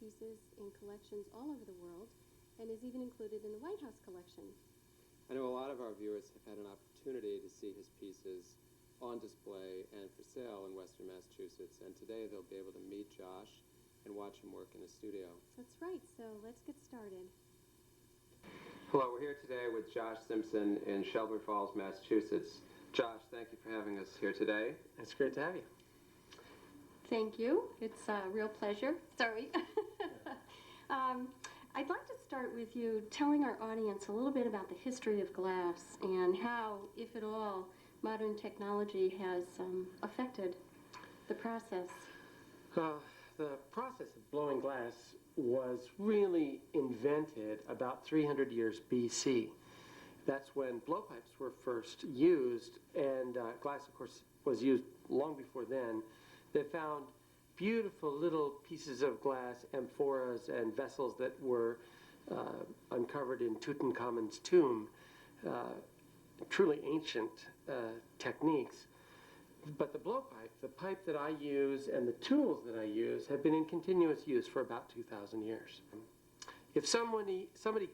pieces in collections all over the world and is even included in the White House collection. I know a lot of our viewers have had an opportunity to see his pieces on display and for sale in Western Massachusetts, and today they'll be able to meet Josh and watch him work in his studio. That's right, so let's get started. Hello, we're here today with Josh Simpson in Shelburne Falls, Massachusetts. Josh, thank you for having us here today. It's great to have you. Thank you. It's a real pleasure. Sorry. I'd like to start with you telling our audience a little bit about the history of glass and how, if at all, modern technology has affected the process. The process of blowing glass was really invented about 300 years BC. That's when blowpipes were first used, and glass, of course, was used long before then. They found beautiful little pieces of glass, amphoras, and vessels that were uncovered in Tutankhamun's tomb, truly ancient techniques. But the blowpipe, the pipe that I use and the tools that I use have been in continuous use for about 2,000 years. If somebody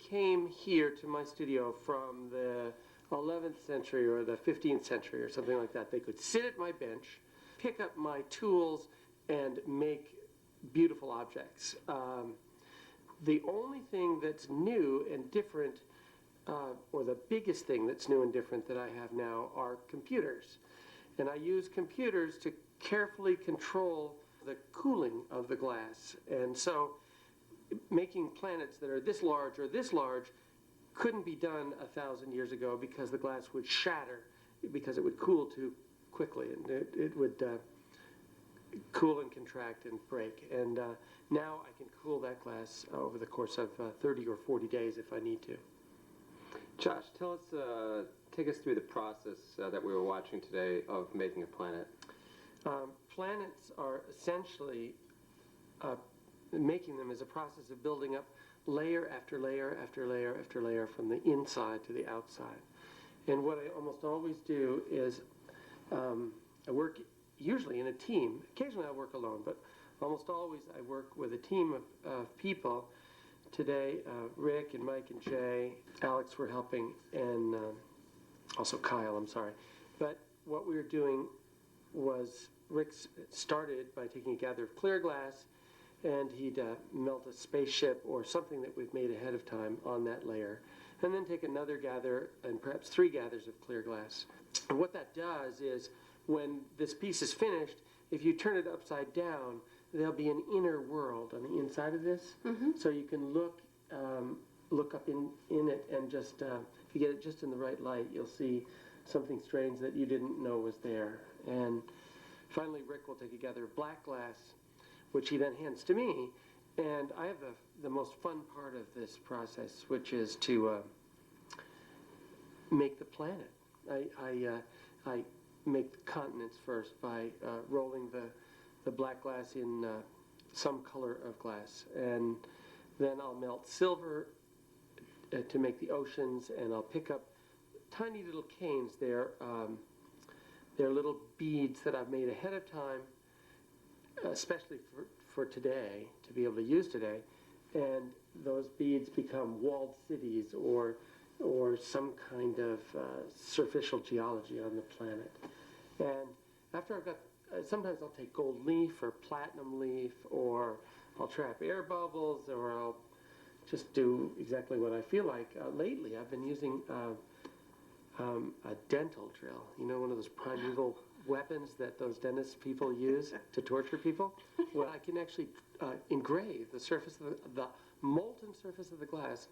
came here to my studio from the 11th century or the 15th century or something like that, they could sit at my bench, pick up my tools, and make beautiful objects. The only thing that's new and different, or the biggest thing that's new and different that I have now, are computers. And I use computers to carefully control the cooling of the glass. And so making planets that are this large or this large couldn't be done 1,000 years ago because the glass would shatter, because it would cool too quickly, and it would cool and contract and break. And now I can cool that glass over the course of 30 or 40 days if I need to. Josh, take us through the process that we were watching today of making a planet. Planets are essentially, making them is a process of building up layer after layer after layer after layer from the inside to the outside. And what I almost always do is I work usually in a team. Occasionally I work alone, but almost always I work with a team of people. Today, Rick and Mike and Jay, Alex were helping, and also Kyle, I'm sorry. But what we were doing was, Rick started by taking a gather of clear glass, and he'd melt a spaceship or something that we've made ahead of time on that layer, and then take another gather and perhaps 3 gathers of clear glass. And what that does is, when this piece is finished, if you turn it upside down, there'll be an inner world on the inside of this. Mm-hmm. So you can look up in it, and just if you get it just in the right light, you'll see something strange that you didn't know was there. And finally, Rick will take a gather of black glass, which he then hands to me. And I have the most fun part of this process, which is to make the planet. I make the continents first by rolling the black glass in some color of glass, and then I'll melt silver to make the oceans, and I'll pick up tiny little canes. They're little beads that I've made ahead of time, especially for today, to be able to use today, and those beads become walled cities or some kind of superficial geology on the planet. And after I've got, sometimes I'll take gold leaf or platinum leaf, or I'll trap air bubbles, or I'll just do exactly what I feel like. Lately I've been using a dental drill, one of those primeval weapons that those dentist people use to torture people. Well, I can actually engrave the surface of the molten surface of the glass,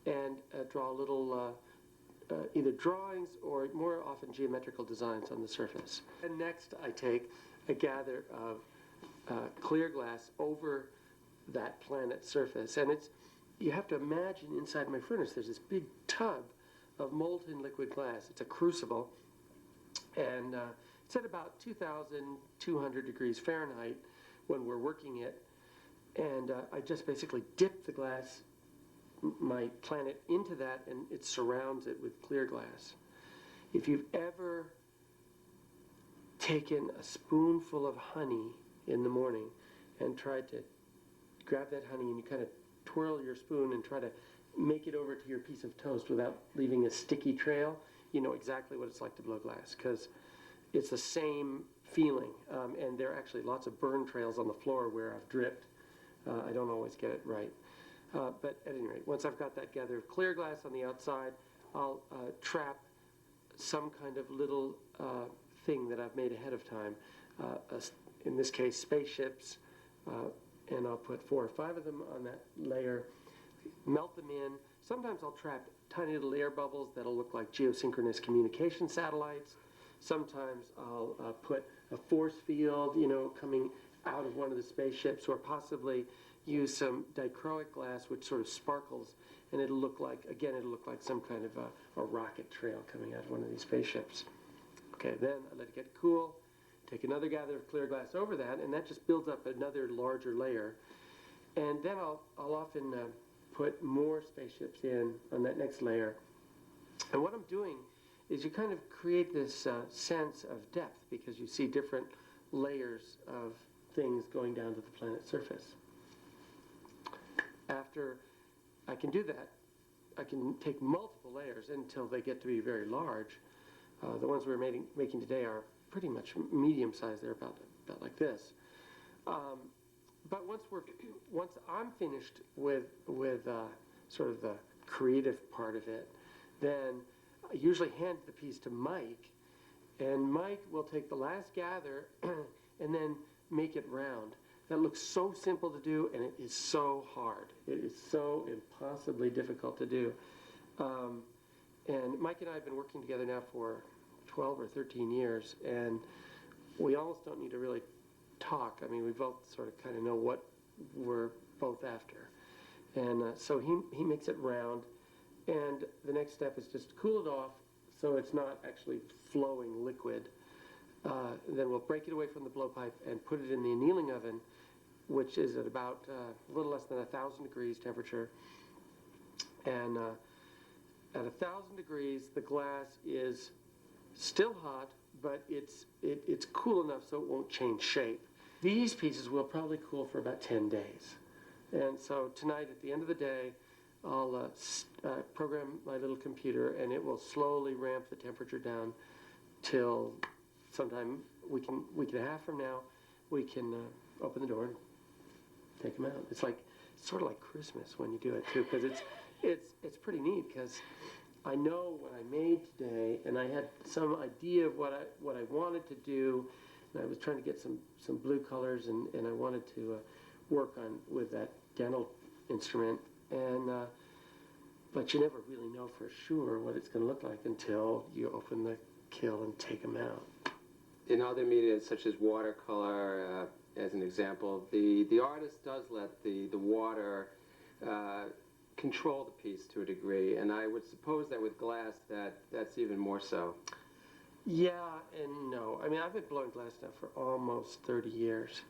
and draw little either drawings or more often geometrical designs on the surface. And next I take a gather of clear glass over that planet's surface. And you have to imagine inside my furnace there's this big tub of molten liquid glass. It's a crucible, and it's at about 2,200 degrees Fahrenheit when we're working it. And I just basically dip the glass, my planet, into that, and it surrounds it with clear glass. If you've ever taken a spoonful of honey in the morning and tried to grab that honey and you kind of twirl your spoon and try to make it over to your piece of toast without leaving a sticky trail, you know exactly what it's like to blow glass, because it's the same feeling. And there are actually lots of burn trails on the floor where I've dripped. I don't always get it right. But at any rate, once I've got that gathered clear glass on the outside, I'll trap some kind of little thing that I've made ahead of time. In this case, spaceships, and I'll put 4 or 5 of them on that layer, melt them in. Sometimes I'll trap tiny little air bubbles that'll look like geosynchronous communication satellites. Sometimes I'll put a force field, you know, coming out of one of the spaceships, or possibly use some dichroic glass which sort of sparkles, and it'll look like, again, it'll look like some kind of a rocket trail coming out of one of these spaceships. Okay, then I let it get cool, take another gather of clear glass over that, and that just builds up another larger layer. And then I'll often put more spaceships in on that next layer. And what I'm doing is you kind of create this sense of depth, because you see different layers of things going down to the planet's surface. After I can do that, I can take multiple layers until they get to be very large. The ones we're making today are pretty much medium sized. They're about like this. But once I'm finished with sort of the creative part of it, then I usually hand the piece to Mike, and Mike will take the last gather and then make it round. That looks so simple to do, and it is so hard. It is so impossibly difficult to do. And Mike and I have been working together now for 12 or 13 years, and we almost don't need to really talk. I mean, we both sort of kind of know what we're both after. And so he makes it round, and the next step is just to cool it off so it's not actually flowing liquid. Then we'll break it away from the blowpipe and put it in the annealing oven, which is at about a little less than 1,000 degrees temperature. And at 1,000 degrees, the glass is still hot, but it's cool enough so it won't change shape. These pieces will probably cool for about 10 days. And so tonight, at the end of the day, I'll program my little computer, and it will slowly ramp the temperature down till sometime week and a half from now, we can open the door and take them out. It's sort of like Christmas when you do it too, because it's pretty neat, because I know what I made today, and I had some idea of what I wanted to do, and I was trying to get some blue colors, and I wanted to work on with that dental instrument, and but you never really know for sure what it's going to look like until you open the kiln and take them out. In other media, such as watercolor, as an example, the artist does let the water control the piece to a degree, and I would suppose that with glass that's even more so. Yeah and no. I mean, I've been blowing glass now for almost 30 years.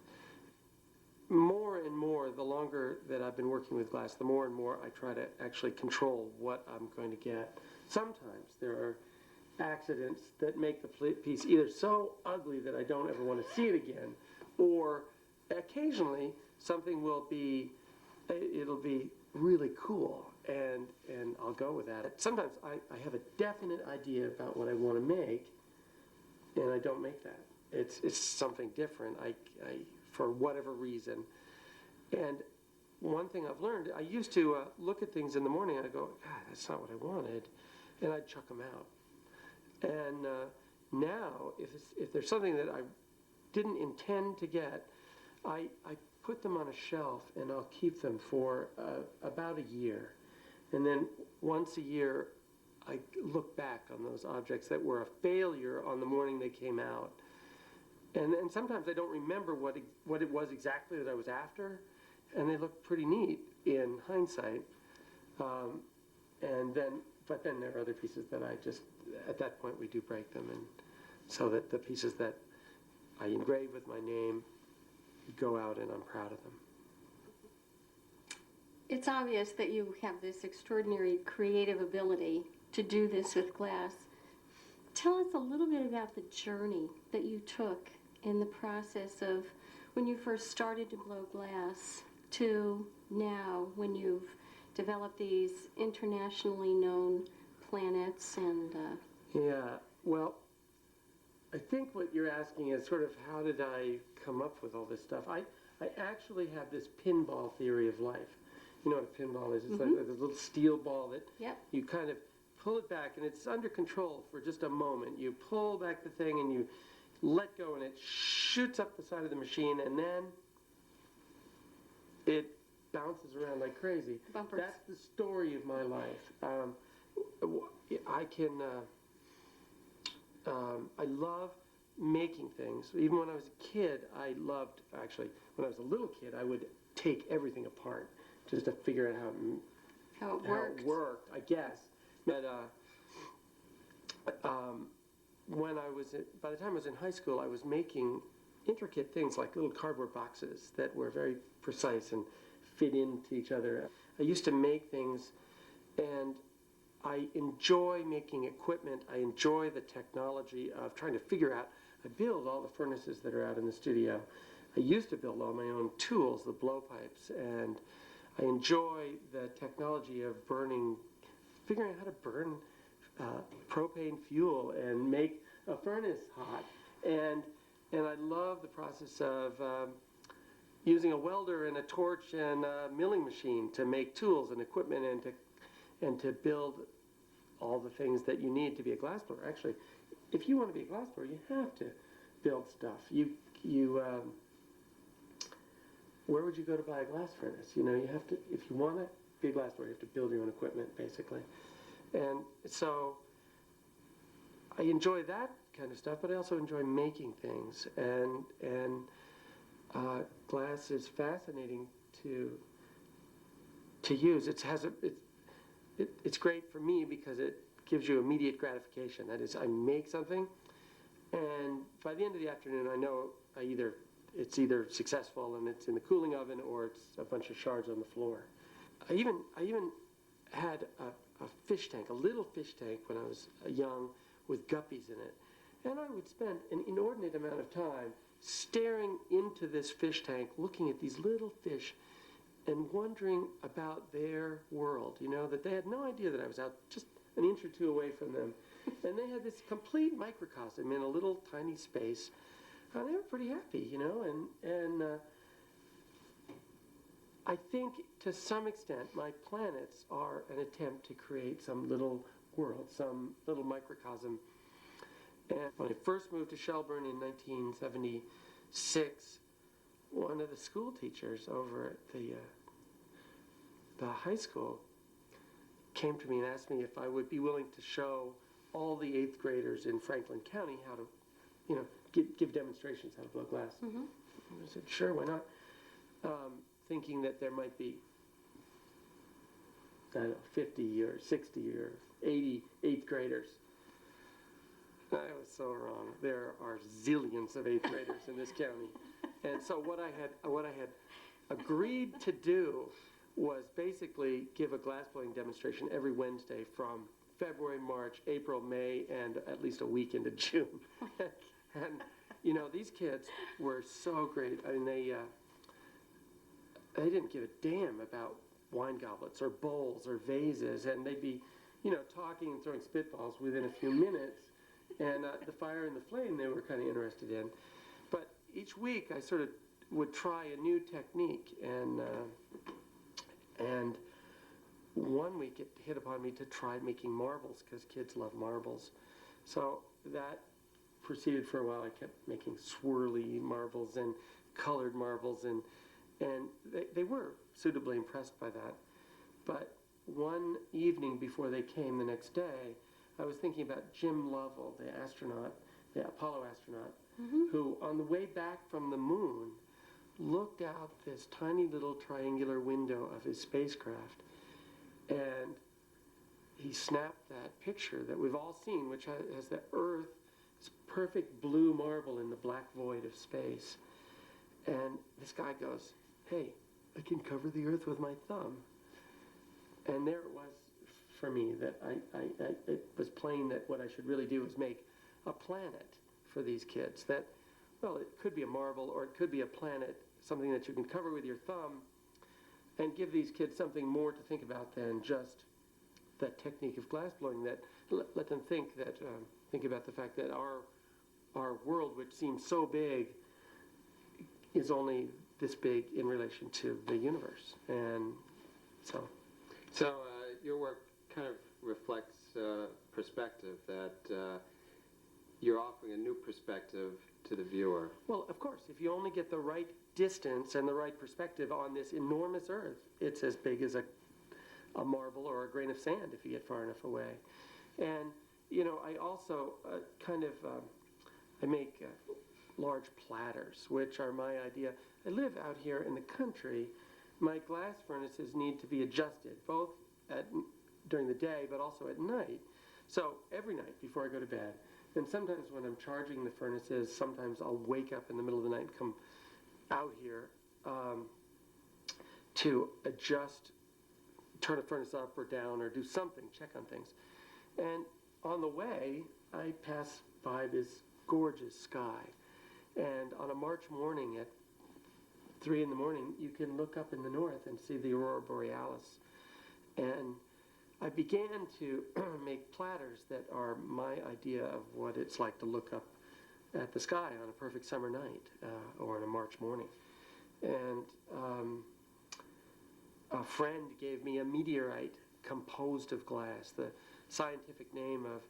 More and more, the longer that I've been working with glass, the more and more I try to actually control what I'm going to get. Sometimes there are accidents that make the piece either so ugly that I don't ever want to see it again, or occasionally something will be, it'll be really cool, and I'll go with that. Sometimes I have a definite idea about what I want to make, and I don't make that. It's something different, I for whatever reason. And one thing I've learned, I used to look at things in the morning and I go, God, that's not what I wanted, and I'd chuck them out. And now, if there's something that I didn't intend to get, I put them on a shelf, and I'll keep them for about a year. And then once a year, I look back on those objects that were a failure on the morning they came out. And sometimes I don't remember what it was exactly that I was after, and they look pretty neat in hindsight. But then there are other pieces that I just, at that point, we do break them, and so that the pieces that I engrave with my name go out, and I'm proud of them. It's obvious that you have this extraordinary creative ability to do this with glass. Tell us a little bit about the journey that you took in the process of when you first started to blow glass to now when you've developed these internationally known planets and Yeah, well, I think what you're asking is sort of how did I come up with all this stuff? I actually have this pinball theory of life. You know what a pinball is? It's like this little steel ball that Yep. you kind of pull it back and it's under control for just a moment. You pull back the thing and you let go and it shoots up the side of the machine and then it bounces around like crazy. Bumpers. That's the story of my life. I can, I love making things. Even when I was a kid, I loved, actually, when I was a little kid, I would take everything apart just to figure out how it how works. it worked, I guess. But when I was, by the time I was in high school, I was making intricate things like little cardboard boxes that were very precise and fit into each other. I used to make things, and I enjoy making equipment. I enjoy the technology of trying to figure out. I build all the furnaces that are out in the studio. I used to build all my own tools, the blowpipes, and I enjoy the technology of figuring out how to burn propane fuel and make a furnace hot. And I love the process of using a welder and a torch and a milling machine to make tools and equipment and to build all the things that you need to be a glassblower. Actually, if you want to be a glassblower, you have to build stuff. Where would you go to buy a glass furnace? You know, you have to, if you want to be a glassblower, you have to build your own equipment, basically. And so I enjoy that kind of stuff, but I also enjoy making things. And glass is fascinating to use. It's great for me because it gives you immediate gratification. That is, I make something, and by the end of the afternoon, I know it's either successful and it's in the cooling oven, or it's a bunch of shards on the floor. I even had a fish tank, a little fish tank, when I was young, with guppies in it, and I would spend an inordinate amount of time staring into this fish tank, looking at these little fish and wondering about their world, you know, that they had no idea that I was out just an inch or two away from them. And they had this complete microcosm in a little tiny space. They were pretty happy, you know, and I think to some extent my planets are an attempt to create some little world, some little microcosm. And when I first moved to Shelburne in 1976, one of the school teachers over at the high school came to me and asked me if I would be willing to show all the 8th graders in Franklin County how to, you know, give demonstrations how to blow glass. Mm-hmm. I said, sure, why not? Thinking that there might be, I don't know, 50 or 60 or 80 8th graders. I was so wrong. There are zillions of 8th graders in this county. And so what I had agreed to do was basically give a glassblowing demonstration every Wednesday from February, March, April, May, and at least a week into June. And, you know, these kids were so great. I mean, they didn't give a damn about wine goblets or bowls or vases, and they'd be, you know, talking and throwing spitballs within a few minutes. And the fire and the flame they were kind of interested in. But each week I sort of would try a new technique, and one week it hit upon me to try making marbles, because kids love marbles. So that proceeded for a while. I kept making swirly marbles and colored marbles, and they were suitably impressed by that. But one evening before they came the next day, I was thinking about Jim Lovell, the astronaut, the Apollo astronaut, who on the way back from the moon looked out this tiny little triangular window of his spacecraft, and he snapped that picture that we've all seen, which has the Earth, this perfect blue marble in the black void of space. And this guy goes, hey, I can cover the Earth with my thumb. And there it was for me, that it was plain that what I should really do is make a planet for these kids. That, well, it could be a marble or it could be a planet, something that you can cover with your thumb, and give these kids something more to think about than just that technique of glass blowing. That let them think about the fact that our world, which seems so big, is only this big in relation to the universe. And so your work kind of reflects perspective, that you're offering a new perspective to the viewer. well, of course, if you only get the right distance and the right perspective on this enormous Earth, it's as big as a marble or a grain of sand if you get far enough away. And I also I make large platters, which are my idea. I live out here in the country. My glass furnaces need to be adjusted, both during the day, but also at night. So every night before I go to bed, and sometimes when I'm charging the furnaces, sometimes I'll wake up in the middle of the night and come out here to adjust, turn a furnace up or down or do something, check on things. And on the way, I pass by this gorgeous sky. And on a March morning at 3 in the morning, you can look up in the north and see the aurora borealis. And I began to make platters that are my idea of what it's like to look up at the sky on a perfect summer night or on a March morning. And a friend gave me a meteorite composed of glass. The scientific name of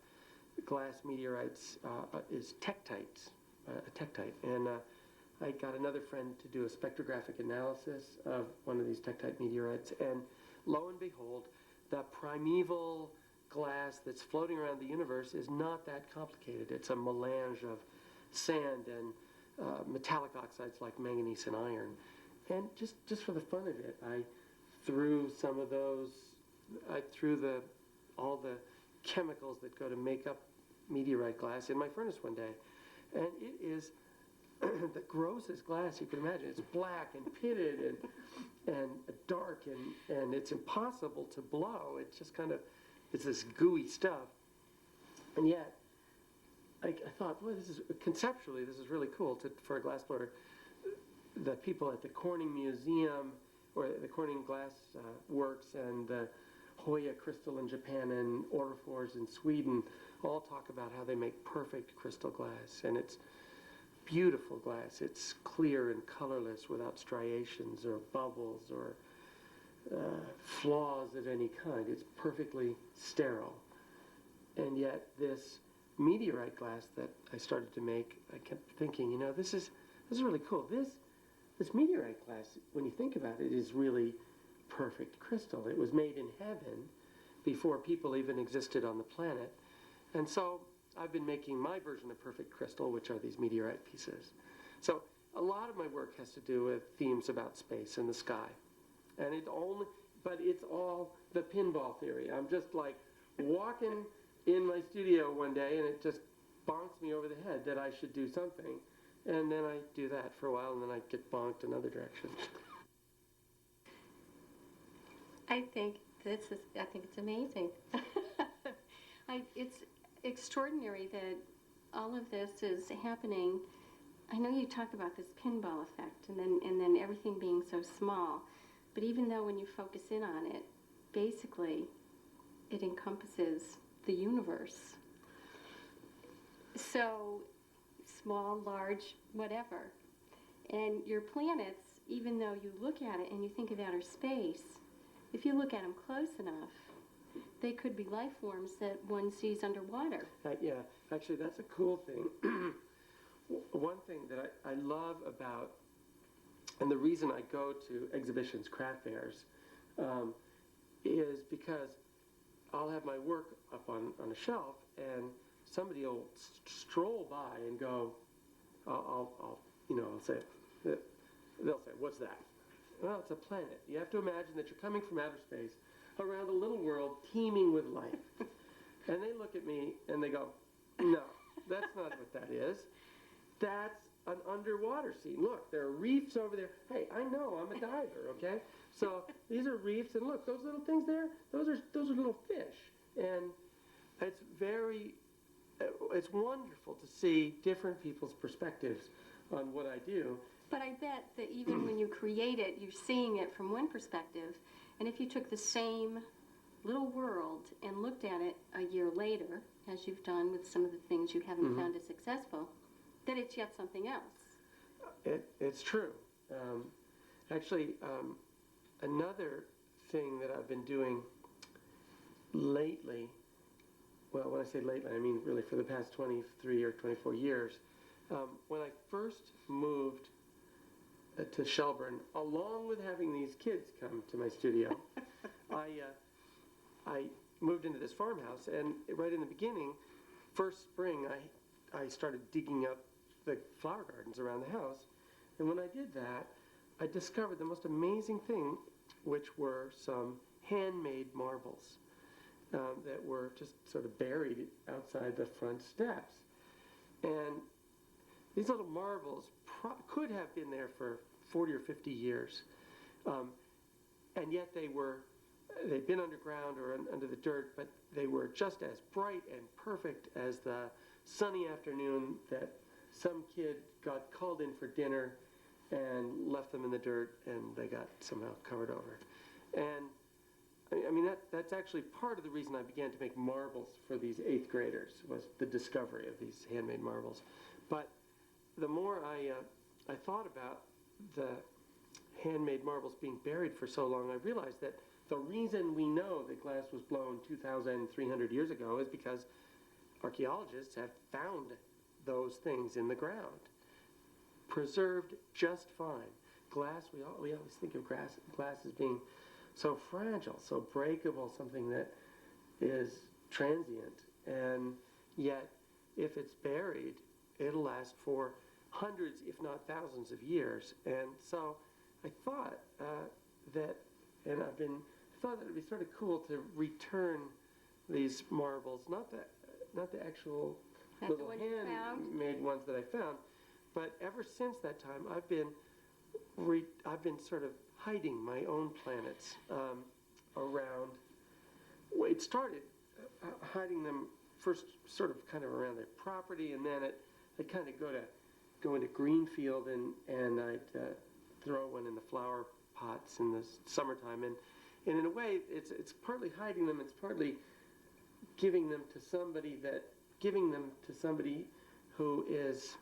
glass meteorites is tektites, a tektite. And I got another friend to do a spectrographic analysis of one of these tektite meteorites, and lo and behold, the primeval glass that's floating around the universe is not that complicated. It's a melange of sand and metallic oxides like manganese and iron. And just for the fun of it, I threw some of those, all the chemicals that go to make up meteorite glass in my furnace one day. And it is the grossest glass you can imagine. It's black and pitted and dark, and it's impossible to blow. It's just it's this gooey stuff. And yet, I thought, boy, conceptually, this is really cool for a glass blower. The people at the Corning Museum, or the Corning Glass Works, and the Hoya Crystal in Japan and Orrefors in Sweden all talk about how they make perfect crystal glass. And it's beautiful glass. It's clear and colorless without striations or bubbles or flaws of any kind. It's perfectly sterile. And yet this meteorite glass that I started to make, I kept thinking, this is really cool. This meteorite glass, when you think about it, is really perfect crystal. It was made in heaven before people even existed on the planet. And so I've been making my version of perfect crystal, which are these meteorite pieces. So a lot of my work has to do with themes about space and the sky. And it's all the pinball theory. I'm just like walking in my studio one day, and it just bonks me over the head that I should do something. And then I do that for a while, and then I get bonked another direction. I think it's amazing. It's extraordinary that all of this is happening. I know you talk about this pinball effect and then everything being so small, but even though when you focus in on it, basically it encompasses the universe. So small, large, whatever. And your planets, even though you look at it and you think of outer space, if you look at them close enough, they could be life forms that one sees underwater. Yeah, actually that's a cool thing. One thing that I love about, and the reason I go to exhibitions, craft fairs, is because I'll have my work up on a shelf, and somebody will stroll by and go, I'll say, they'll say, what's that? Well, it's a planet. You have to imagine that you're coming from outer space around a little world teeming with life. And they look at me and they go, no, that's not what that is. That's an underwater scene. Look, there are reefs over there. Hey, I know, I'm a diver, okay? So these are reefs, and look, those little things there, those are little fish. And it's wonderful to see different people's perspectives on what I do. But I bet that even when you create it, you're seeing it from one perspective, and if you took the same little world and looked at it a year later, as you've done with some of the things you haven't found as successful, that it's yet something else. It's true. Actually, another thing that I've been doing lately, well, when I say lately, I mean really for the past 23 or 24 years, when I first moved to Shelburne, along with having these kids come to my studio, I moved into this farmhouse, and right in the beginning, first spring, I started digging up the flower gardens around the house. And when I did that, I discovered the most amazing thing, which were some handmade marbles that were just sort of buried outside the front steps. And these little marbles could have been there for 40 or 50 years. And yet they'd been underground or under the dirt, but they were just as bright and perfect as the sunny afternoon that some kid got called in for dinner and left them in the dirt, and they got somehow covered over. And I mean, that's actually part of the reason I began to make marbles for these 8th graders, was the discovery of these handmade marbles. But the more I thought about the handmade marbles being buried for so long, I realized that the reason we know that glass was blown 2,300 years ago is because archaeologists have found those things in the ground, preserved just fine. Glass, we always think of glass as being so fragile, so breakable, something that is transient. And yet, if it's buried, it'll last for hundreds, if not thousands of years. And so I thought that it'd be sort of cool to return these marbles, not the actual little handmade ones that I found, but ever since that time, I've been sort of hiding my own planets around. Well, it started hiding them first, sort of kind of around their property, and then I'd kind of go into Greenfield and I'd throw one in the flower pots in the summertime, and in a way, it's partly hiding them, it's partly giving them to somebody who is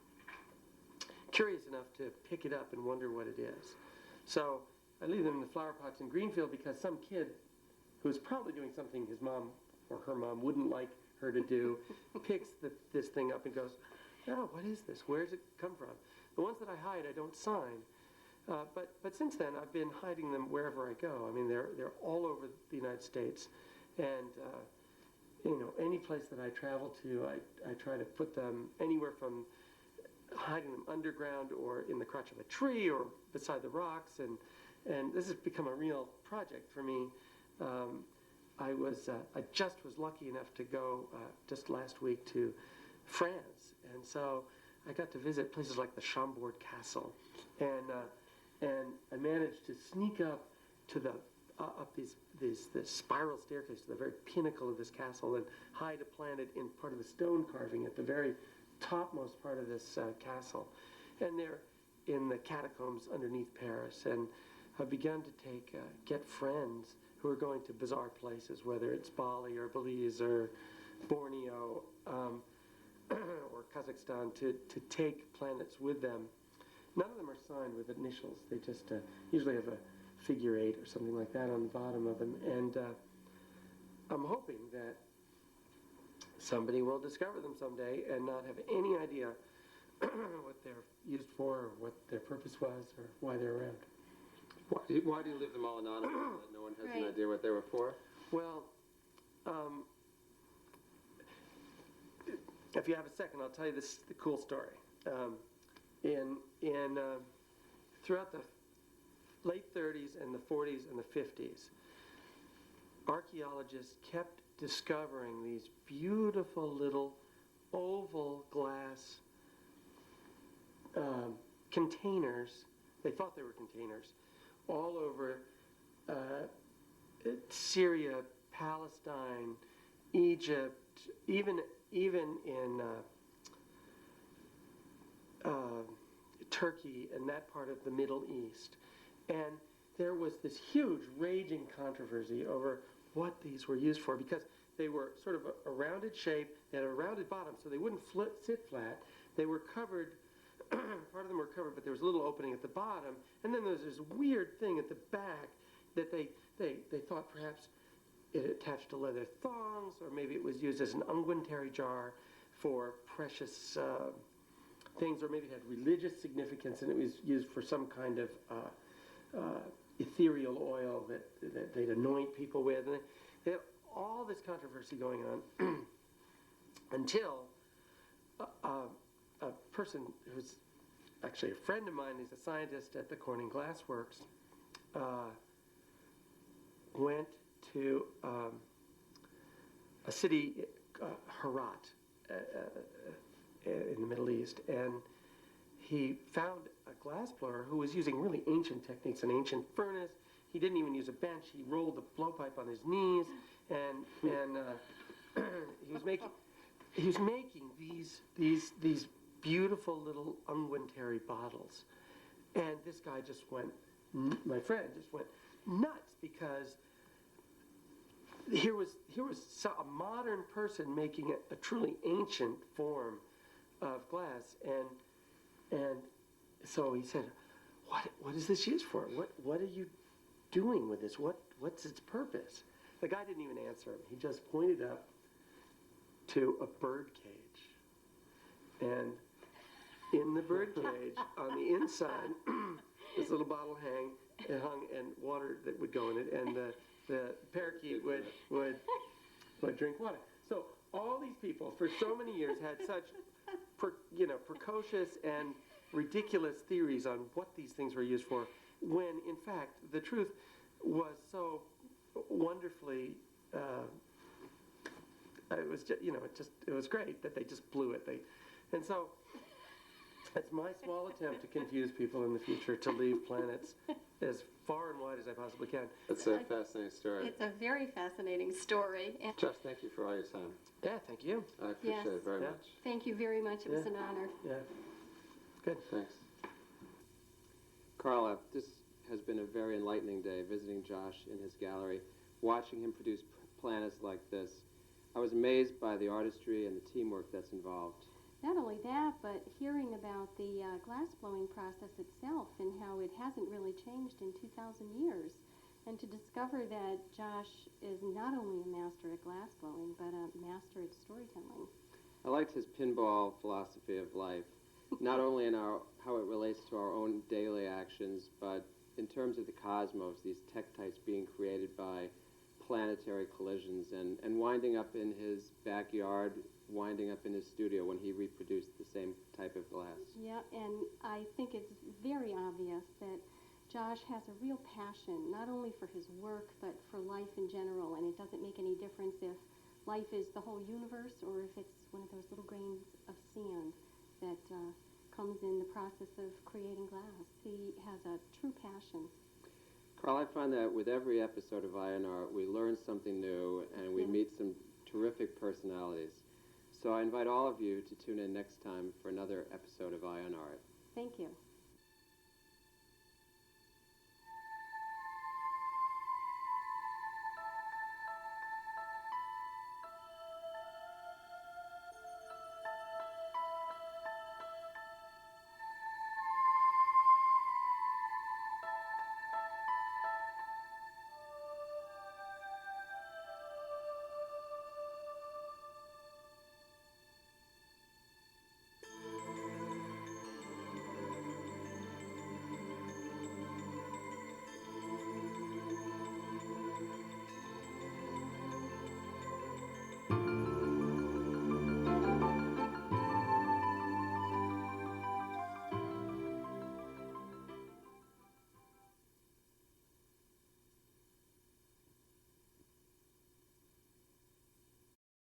curious enough to pick it up and wonder what it is. So I leave them in the flower pots in Greenfield because some kid who's probably doing something his mom or her mom wouldn't like her to do picks this thing up and goes, "Oh, what is this? Where does it come from?" The ones that I hide, I don't sign. But since then, I've been hiding them wherever I go. I mean, they're all over the United States, and any place that I travel to, I try to put them anywhere from hiding them underground or in the crotch of a tree or beside the rocks, and this has become a real project for me. I just was lucky enough to go just last week to France, and so I got to visit places like the Chambord Castle, and I managed to sneak up to up this spiral staircase to the very pinnacle of this castle and hide a planet in part of the stone carving at the very topmost part of this castle. And they're in the catacombs underneath Paris, and I've begun to get friends who are going to bizarre places, whether it's Bali or Belize or Borneo or Kazakhstan, to take planets with them. None of them are signed with initials. They just usually have a figure 8 or something like that on the bottom of them. And I'm hoping that somebody will discover them someday and not have any idea what they're used for or what their purpose was or why they're around. Why do you leave them all anonymous so that no one has an Right. idea what they were for? Well, if you have a second, I'll tell you the cool story. Throughout the late 30s and the 40s and the 50s, archaeologists kept discovering these beautiful little oval glass containers. They thought they were containers all over Syria, Palestine, Egypt, even in Turkey and that part of the Middle East. And there was this huge raging controversy over what these were used for, because they were sort of a rounded shape, they had a rounded bottom, so they wouldn't sit flat. They were covered, part of them were covered, but there was a little opening at the bottom, and then there was this weird thing at the back that they thought perhaps it attached to leather thongs, or maybe it was used as an unguentary jar for precious things, or maybe it had religious significance and it was used for some kind of ethereal oil that they'd anoint people with. And they had all this controversy going on until a person who's actually a friend of mine, he's a scientist at the Corning Glass Works, went to a city, Herat, in the Middle East, and he found a glassblower who was using really ancient techniques, an ancient furnace. He didn't even use a bench. He rolled the blowpipe on his knees, and he was making these beautiful little unguentary bottles. And this guy just went, my friend just went nuts, because here was a modern person making a truly ancient form of glass, and so he said, "What is this used for? What are you doing with this? What's its purpose?" The guy didn't even answer him. He just pointed up to a bird cage, and in the bird cage, on the inside, this little bottle hung, and water that would go in it, and the parakeet would drink water. So all these people, for so many years, had such precocious and ridiculous theories on what these things were used for, when in fact the truth was so wonderfully. It was just, it was great that they just blew it. And so it's my small attempt to confuse people in the future, to leave planets as far and wide as I possibly can. That's a fascinating story. It's a very fascinating story. And Josh, thank you for all your time. Yeah, thank you. I appreciate Yes. it very Yeah. much. thank you very much. It was an honor. Yeah, good. Thanks. Carla, this has been a very enlightening day, visiting Josh in his gallery, watching him produce planets like this. I was amazed by the artistry and the teamwork that's involved. Not only that, but hearing about the glass blowing process itself and how it hasn't really changed in 2,000 years. And to discover that Josh is not only a master at glass blowing, but a master at storytelling. I liked his pinball philosophy of life, not only in how it relates to our own daily actions, but in terms of the cosmos, these tektites being created by planetary collisions, and winding up in his backyard, winding up in his studio when he reproduced the same type of glass. Yeah, and I think it's very obvious that Josh has a real passion, not only for his work, but for life in general, and it doesn't make any difference if life is the whole universe or if it's one of those little grains of sand that comes in the process of creating glass. He has a true passion. Carl, I find that with every episode of Iron Art, we learn something new and we meet some terrific personalities. So I invite all of you to tune in next time for another episode of Iron Art. Thank you.